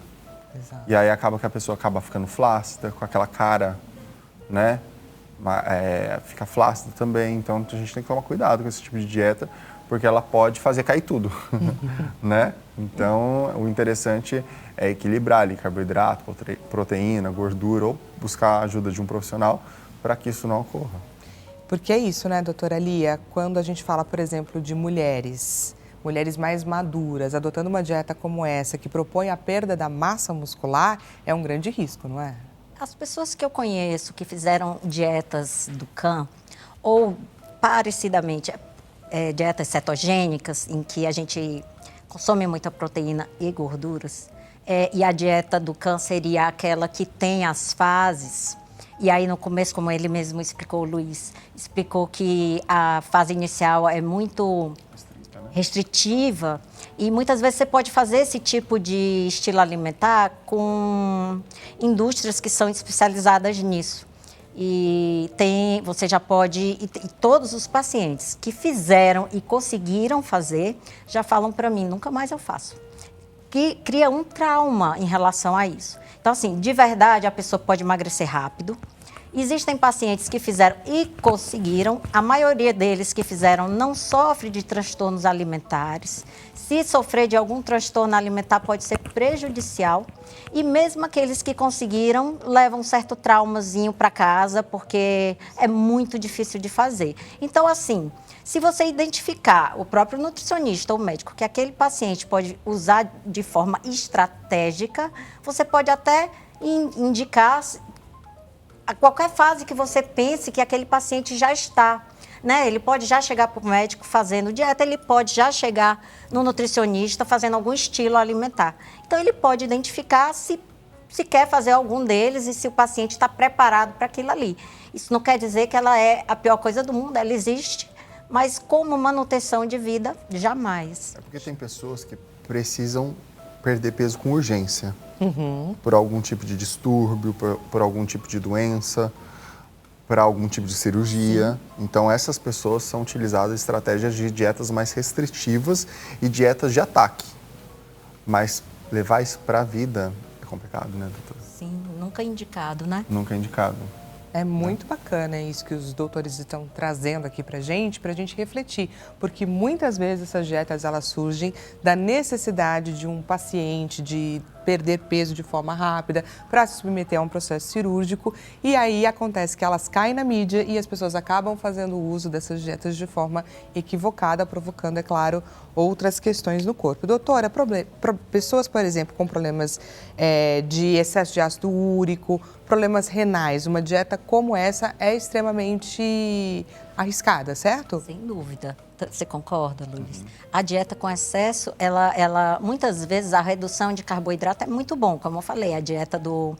Exato. E aí acaba que a pessoa acaba ficando flácida, com aquela cara, né? Fica flácida também, então a gente tem que tomar cuidado com esse tipo de dieta, porque ela pode fazer cair tudo, né? Então, o interessante é equilibrar ali carboidrato, proteína, gordura, ou buscar a ajuda de um profissional para que isso não ocorra. Porque é isso, né, doutora Lia? Quando a gente fala, por exemplo, de mulheres mais maduras, adotando uma dieta como essa, que propõe a perda da massa muscular, é um grande risco, não é? As pessoas que eu conheço que fizeram dietas do CAN, ou parecidamente, dietas cetogênicas, em que a gente consome muita proteína e gorduras, e a dieta do CAN seria aquela que tem as fases. E aí, no começo, como ele mesmo explicou, o Luiz, explicou que a fase inicial é muito restritiva e muitas vezes você pode fazer esse tipo de estilo alimentar com indústrias que são especializadas nisso. E você já pode, e todos os pacientes que fizeram e conseguiram fazer, já falam para mim, nunca mais eu faço. Que cria um trauma em relação a isso. Então, assim, de verdade, a pessoa pode emagrecer rápido. Existem pacientes que fizeram e conseguiram. A maioria deles que fizeram não sofre de transtornos alimentares. Se sofrer de algum transtorno alimentar, pode ser prejudicial. E mesmo aqueles que conseguiram, levam um certo traumazinho para casa, porque é muito difícil de fazer. Então, assim, se você identificar, o próprio nutricionista ou médico, que aquele paciente pode usar de forma estratégica, você pode até indicar a qualquer fase que você pense que aquele paciente já está, né? Ele pode já chegar para o médico fazendo dieta, ele pode já chegar no nutricionista fazendo algum estilo alimentar. Então, ele pode identificar se quer fazer algum deles e se o paciente está preparado para aquilo ali. Isso não quer dizer que ela é a pior coisa do mundo, ela existe, mas como manutenção de vida, jamais. É porque tem pessoas que precisam perder peso com urgência. Por algum tipo de distúrbio, por algum tipo de doença, por algum tipo de cirurgia. Então, essas pessoas são utilizadas estratégias de dietas mais restritivas e dietas de ataque. Mas levar isso para a vida é complicado, né, doutora? Sim, nunca indicado, né? Nunca é indicado. É muito bacana isso que os doutores estão trazendo aqui para a gente refletir, porque muitas vezes essas dietas elas surgem da necessidade de um paciente de perder peso de forma rápida para se submeter a um processo cirúrgico e aí acontece que elas caem na mídia e as pessoas acabam fazendo uso dessas dietas de forma equivocada, provocando, é claro, outras questões no corpo. Doutora, pessoas, por exemplo, com problemas de excesso de ácido úrico, problemas renais, uma dieta como essa é extremamente arriscada, certo? Sem dúvida. Você concorda, Luiz? A dieta com excesso, ela muitas vezes a redução de carboidrato é muito bom. Como eu falei, a dieta do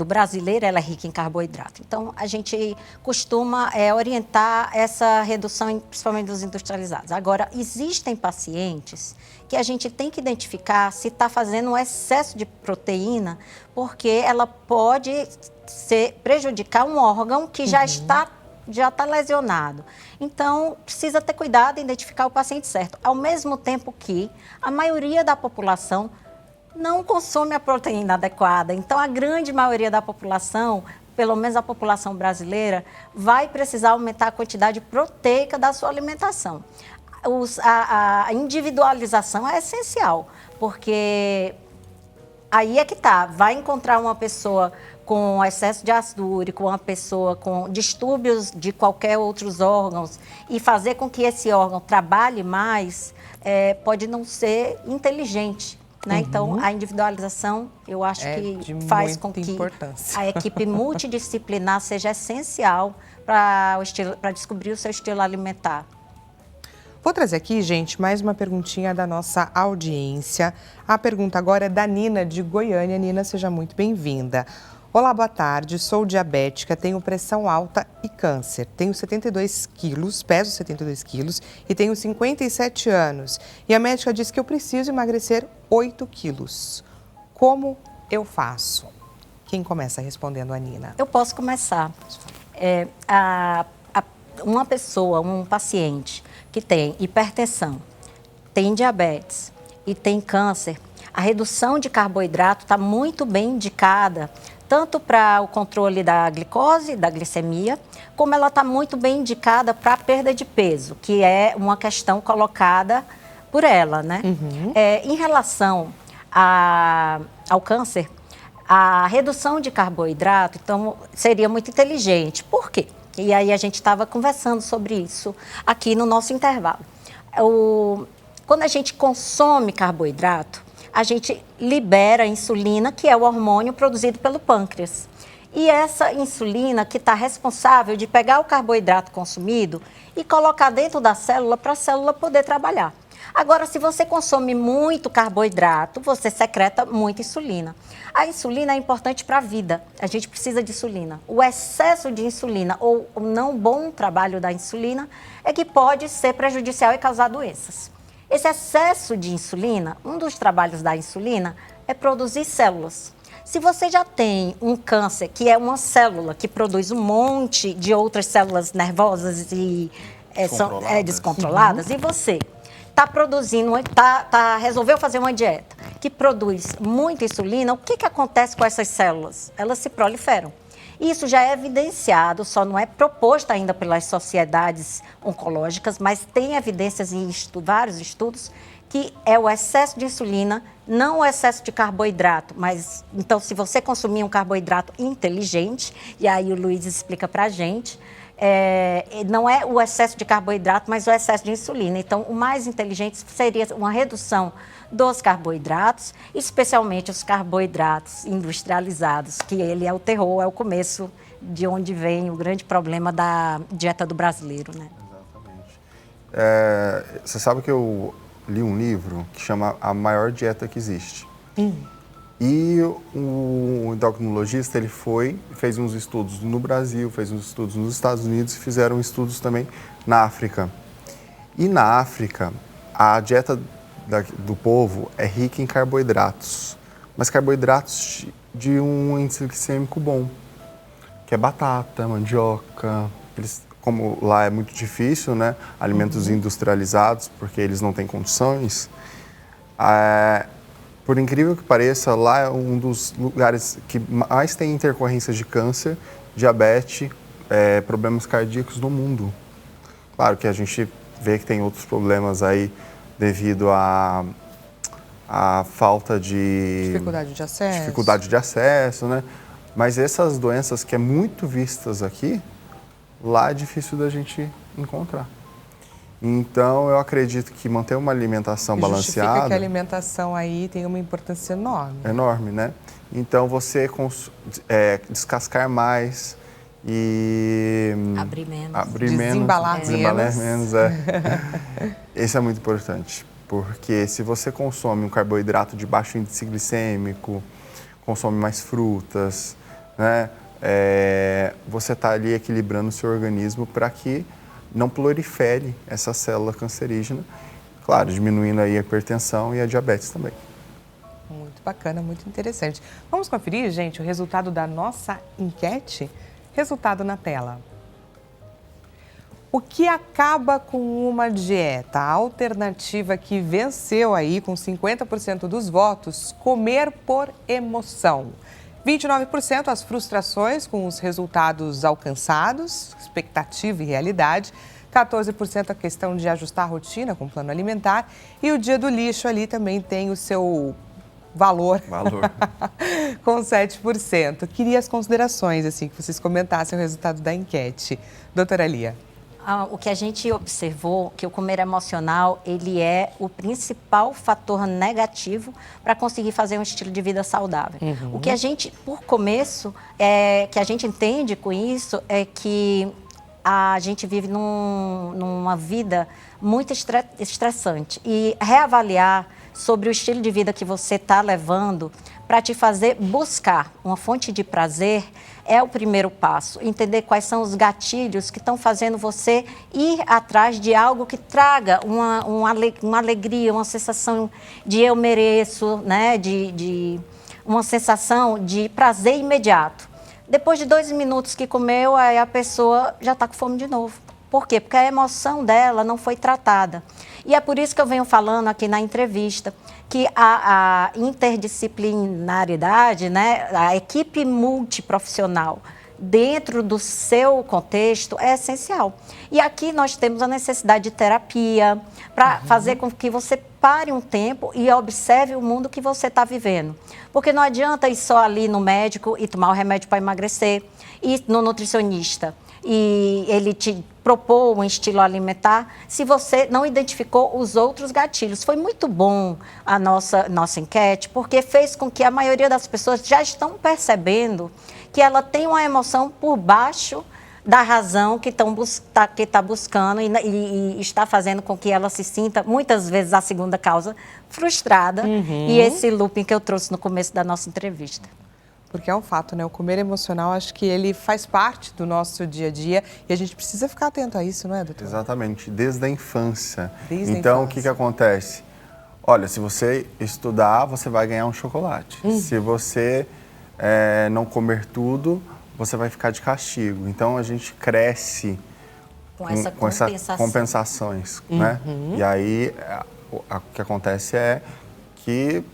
brasileiro ela é rica em carboidrato. Então, a gente costuma orientar essa redução, principalmente dos industrializados. Agora, existem pacientes que a gente tem que identificar se está fazendo um excesso de proteína, porque ela pode prejudicar um órgão que já está lesionado. Então, precisa ter cuidado em identificar o paciente certo. Ao mesmo tempo que a maioria da população não consome a proteína adequada. Então, a grande maioria da população, pelo menos a população brasileira, vai precisar aumentar a quantidade proteica da sua alimentação. A individualização é essencial, porque aí é que tá, vai encontrar uma pessoa com excesso de ácido úrico, uma pessoa com distúrbios de qualquer outros órgãos e fazer com que esse órgão trabalhe mais, pode não ser inteligente, né? Então, a individualização, eu acho que faz com que a equipe multidisciplinar seja essencial para descobrir o seu estilo alimentar. Vou trazer aqui, gente, mais uma perguntinha da nossa audiência. A pergunta agora é da Nina, de Goiânia. Nina, seja muito bem-vinda. Olá, boa tarde. Sou diabética, tenho pressão alta e câncer. Tenho 72 quilos, peso 72 quilos e tenho 57 anos. E a médica disse que eu preciso emagrecer 8 quilos. Como eu faço? Quem começa respondendo, a Nina? Eu posso começar. Uma pessoa, um paciente que tem hipertensão, tem diabetes e tem câncer, a redução de carboidrato está muito bem indicada, tanto para o controle da glicose, da glicemia, como ela está muito bem indicada para a perda de peso, que é uma questão colocada por ela, né? Em relação ao câncer, a redução de carboidrato, então, seria muito inteligente. Por quê? E aí a gente estava conversando sobre isso aqui no nosso intervalo. Quando a gente consome carboidrato, a gente libera insulina, que é o hormônio produzido pelo pâncreas. E essa insulina que está responsável de pegar o carboidrato consumido e colocar dentro da célula para a célula poder trabalhar. Agora, se você consome muito carboidrato, você secreta muita insulina. A insulina é importante para a vida, a gente precisa de insulina. O excesso de insulina ou o não bom trabalho da insulina é que pode ser prejudicial e causar doenças. Esse excesso de insulina, um dos trabalhos da insulina é produzir células. Se você já tem um câncer, que é uma célula que produz um monte de outras células nervosas e descontroladas, e você está produzindo, resolveu fazer uma dieta que produz muita insulina, o que acontece com essas células? Elas se proliferam. Isso já é evidenciado, só não é proposto ainda pelas sociedades oncológicas, mas tem evidências em vários estudos que é o excesso de insulina, não o excesso de carboidrato, mas então se você consumir um carboidrato inteligente, e aí o Luiz explica pra gente, não é o excesso de carboidrato, mas o excesso de insulina. Então, o mais inteligente seria uma redução dos carboidratos, especialmente os carboidratos industrializados, que ele é o terror, é o começo de onde vem o grande problema da dieta do brasileiro, né? Exatamente. Você sabe que eu li um livro que chama A Maior Dieta que Existe. E o endocrinologista, ele fez uns estudos no Brasil, fez uns estudos nos Estados Unidos e fizeram estudos também na África. E na África, a dieta do povo é rica em carboidratos, mas carboidratos de um índice glicêmico bom, que é batata, mandioca. Como lá é muito difícil, né, alimentos industrializados, porque eles não têm condições, por incrível que pareça, lá é um dos lugares que mais tem intercorrências de câncer, diabetes, problemas cardíacos no mundo. Claro que a gente vê que tem outros problemas aí devido à falta de... Dificuldade de acesso, né? Mas essas doenças que é muito vistas aqui, lá é difícil da gente encontrar. Então, eu acredito que manter uma alimentação balanceada... Justifica que a alimentação aí tem uma importância enorme. Enorme, né? Então, você descascar mais e... Abrir menos. Desembalar menos. Isso é muito importante, porque se você consome um carboidrato de baixo índice glicêmico, consome mais frutas, né? Você está ali equilibrando o seu organismo para que não prolifere essa célula cancerígena, claro, diminuindo aí a hipertensão e a diabetes também. Muito bacana, muito interessante. Vamos conferir, gente, o resultado da nossa enquete? Resultado na tela. O que acaba com uma dieta? A alternativa que venceu aí com 50% dos votos, comer por emoção. 29% as frustrações com os resultados alcançados, expectativa e realidade. 14% a questão de ajustar a rotina com o plano alimentar. E o dia do lixo ali também tem o seu valor. Com 7%. Queria as considerações, assim, que vocês comentassem o resultado da enquete. Doutora Lia. O que a gente observou, que o comer emocional, ele é o principal fator negativo para conseguir fazer um estilo de vida saudável. O que a gente, por começo, que a gente entende com isso é que a gente vive numa vida muito estressante e reavaliar sobre o estilo de vida que você está levando para te fazer buscar uma fonte de prazer, é o primeiro passo. Entender quais são os gatilhos que estão fazendo você ir atrás de algo que traga uma alegria, uma sensação de eu mereço, né? de uma sensação de prazer imediato. Depois de 2 minutos que comeu, aí a pessoa já está com fome de novo. Por quê? Porque a emoção dela não foi tratada. E é por isso que eu venho falando aqui na entrevista que a interdisciplinaridade, né, a equipe multiprofissional dentro do seu contexto é essencial. E aqui nós temos a necessidade de terapia para fazer com que você pare um tempo e observe o mundo que você está vivendo. Porque não adianta ir só ali no médico e tomar o remédio para emagrecer, ir no nutricionista e ele te propor um estilo alimentar, se você não identificou os outros gatilhos. Foi muito bom a nossa enquete, porque fez com que a maioria das pessoas já estão percebendo que ela tem uma emoção por baixo da razão que está buscando e está fazendo com que ela se sinta, muitas vezes, a segunda causa, frustrada. E esse looping que eu trouxe no começo da nossa entrevista. Porque é um fato, né? O comer emocional, acho que ele faz parte do nosso dia a dia e a gente precisa ficar atento a isso, não é, doutor? Exatamente, desde a infância. Desde a então, infância. o que acontece? Olha, se você estudar, você vai ganhar um chocolate. Se você não comer tudo, você vai ficar de castigo. Então, a gente cresce Com essa com essas compensações, né? E aí, o que acontece é que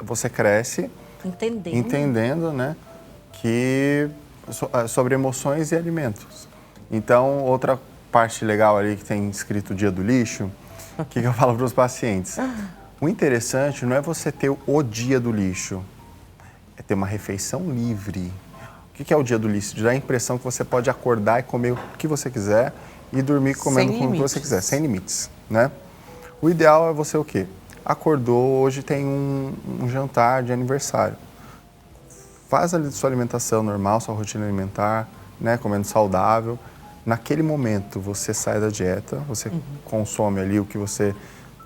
você cresce entendendo, né, que sobre emoções e alimentos. Então, outra parte legal ali que tem escrito Dia do Lixo, o que eu falo para os pacientes? O interessante não é você ter o dia do lixo, é ter uma refeição livre. O que é o dia do lixo? Dá a impressão que você pode acordar e comer o que você quiser e dormir comendo o que você quiser, sem limites, né? O ideal é você o quê? Acordou, hoje tem um jantar de aniversário. Faz ali sua alimentação normal, sua rotina alimentar, né, comendo saudável. Naquele momento você sai da dieta, você consome ali o que você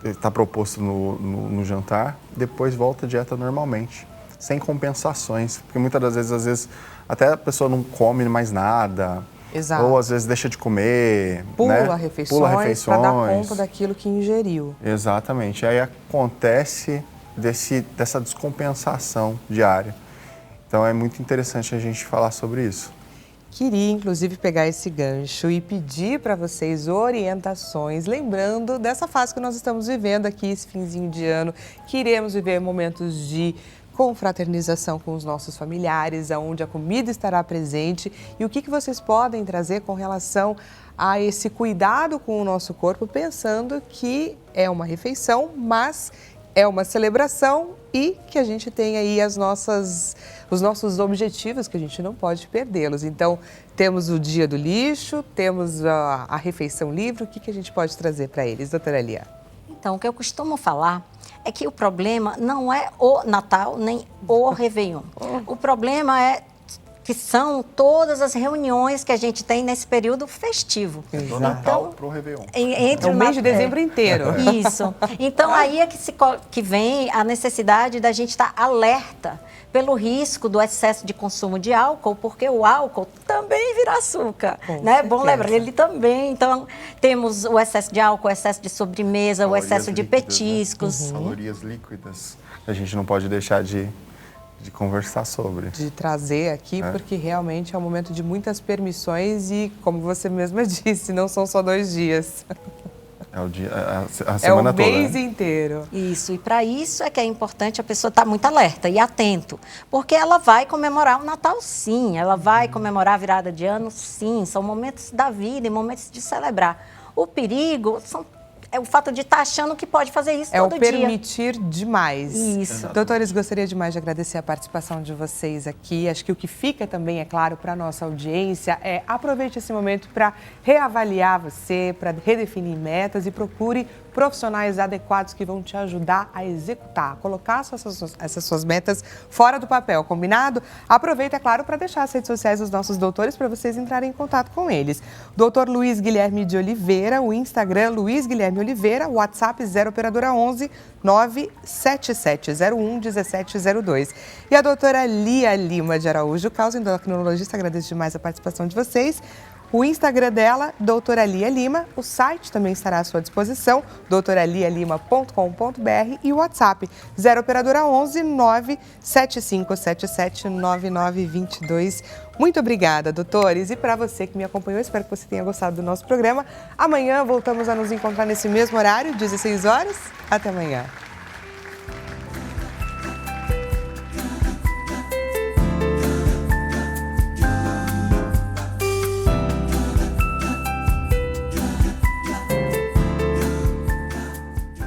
está proposto no jantar, depois volta à dieta normalmente, sem compensações. Porque muitas das vezes, até a pessoa não come mais nada. Exato. Ou às vezes deixa de comer, Pula refeições para dar conta daquilo que ingeriu. Exatamente. Aí acontece dessa descompensação diária. Então é muito interessante a gente falar sobre isso. Queria, inclusive, pegar esse gancho e pedir para vocês orientações, lembrando dessa fase que nós estamos vivendo aqui, esse finzinho de ano, que iremos viver momentos de confraternização com os nossos familiares, onde a comida estará presente e o que vocês podem trazer com relação a esse cuidado com o nosso corpo, pensando que é uma refeição, mas é uma celebração e que a gente tem aí os nossos objetivos, que a gente não pode perdê-los. Então, temos o Dia do Lixo, temos a refeição livre, o que a gente pode trazer para eles, doutora Lia? Então, o que eu costumo falar é que o problema não é o Natal nem o Réveillon. O problema é que são todas as reuniões que a gente tem nesse período festivo. Do Natal para o Réveillon. É o mês de dezembro inteiro. Isso. Então, aí é que vem a necessidade da gente estar alerta pelo risco do excesso de consumo de álcool, porque o álcool também vira açúcar, né? Bom lembrar, ele também. Então, temos o excesso de álcool, o excesso de sobremesa, Calorias o excesso de líquidas, petiscos. né? Calorias líquidas. A gente não pode deixar de conversar sobre. De trazer aqui, porque realmente é um momento de muitas permissões e, como você mesma disse, não são só 2 dias. É o dia, a semana toda. É o mês inteiro. Isso, e para isso é que é importante a pessoa estar muito alerta e atento, porque ela vai comemorar o Natal, sim, ela vai comemorar a virada de ano, sim, são momentos da vida e momentos de celebrar. O perigo é o fato de estar achando que pode fazer isso todo dia. É o permitir demais. Isso. Doutores, gostaria demais de agradecer a participação de vocês aqui. Acho que o que fica também, é claro, para a nossa audiência é aproveite esse momento para reavaliar você, para redefinir metas e procure profissionais adequados que vão te ajudar a executar, a colocar essas suas metas fora do papel, combinado? Aproveita, é claro, para deixar as redes sociais dos nossos doutores para vocês entrarem em contato com eles. Doutor Luiz Guilherme de Oliveira, o Instagram Luiz Guilherme Oliveira, WhatsApp 0 operadora 11 97701 1702. E a doutora Lia Lima de Araújo, causa-endocrinologista, agradeço demais a participação de vocês. O Instagram dela, doutora Lia Lima, o site também estará à sua disposição, doutoralialima.com.br e o WhatsApp 0 operadora 11 97577 9922. Muito obrigada, doutores. E para você que me acompanhou, espero que você tenha gostado do nosso programa. Amanhã voltamos a nos encontrar nesse mesmo horário, 16 horas. Até amanhã.